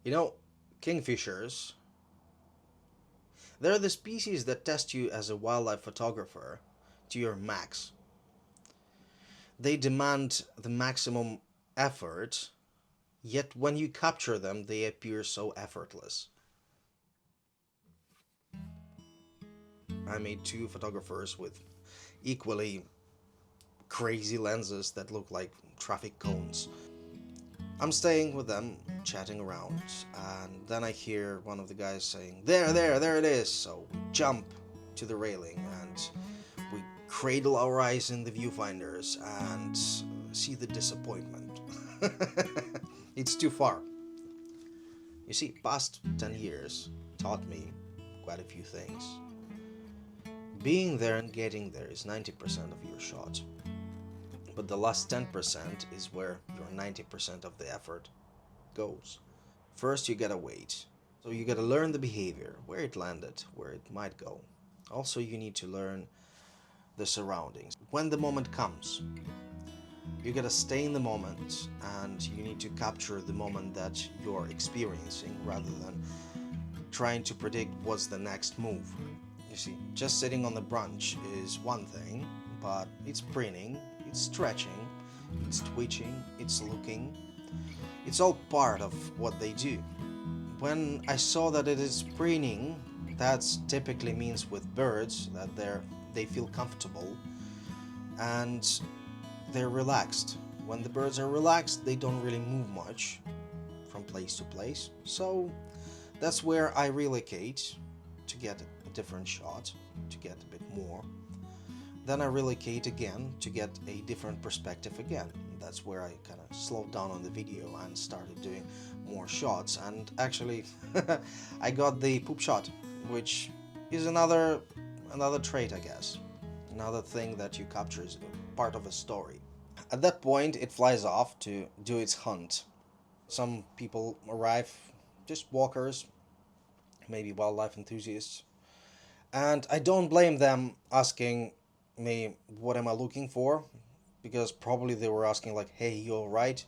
You know, kingfishers, they're the species that test you as a wildlife photographer to your max. They demand the maximum effort, yet when you capture them, they appear so effortless. I made two photographers with equally crazy lenses that look like traffic cones. I'm staying with them, chatting around, and then I hear one of the guys saying, there it is! So we jump to the railing and we cradle our eyes in the viewfinders and see the disappointment. It's too far. You see, past 10 years taught me quite a few things. Being there and getting there is 90% of your shot. But the last 10% is where your 90% of the effort goes. First, you gotta wait. So you gotta learn the behavior, where it landed, where it might go. Also, you need to learn the surroundings. When the moment comes, you gotta stay in the moment and you need to capture the moment that you're experiencing rather than trying to predict what's the next move. You see, just sitting on the branch is one thing, but it's preening, it's stretching, it's twitching, it's looking. It's all part of what they do. When I saw that it is preening, that typically means with birds that they feel comfortable and they're relaxed. When the birds are relaxed, they don't really move much from place to place. So that's where I relocate to get a different shot, to get a bit more. Then I relocate again to get a different perspective again. That's where I kind of slowed down on the video and started doing more shots. And actually, I got the poop shot, which is another trait, I guess. Another thing that you capture is part of a story. At that point, it flies off to do its hunt. Some people arrive, just walkers, maybe wildlife enthusiasts, and I don't blame them asking me what am I looking for, because probably they were asking like, hey, you alright?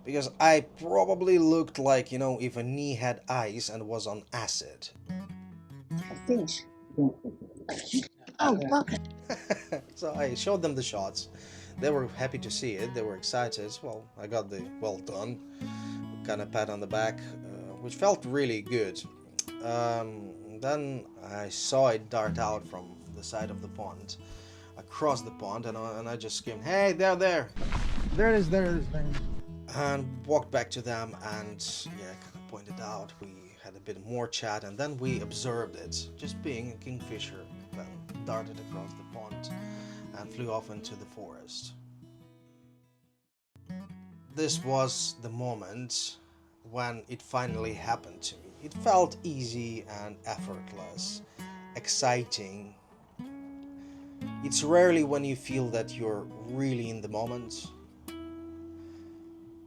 Because I probably looked like, you know, if a knee had eyes and was on acid. A fish. Oh, fuck. So I showed them the shots. They were happy to see it, they were excited. Well, I got the well done kind of pat on the back, which felt really good. Then I saw it dart out from the side of the pond, across the pond, and I just screamed, hey, there! There it is, there it is, there it is. And walked back to them and, yeah, kind of pointed out. We had a bit more chat, and then we observed it, just being a kingfisher, then darted across the pond and flew off into the forest. This was the moment when it finally happened to me. It felt easy and effortless, exciting. It's rarely when you feel that you're really in the moment.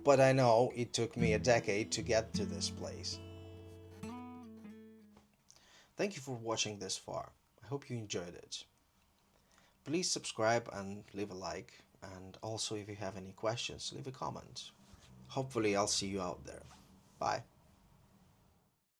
But I know it took me a decade to get to this place. Thank you for watching this far. I hope you enjoyed it. Please subscribe and leave a like. And also, if you have any questions, leave a comment. Hopefully I'll see you out there. Bye.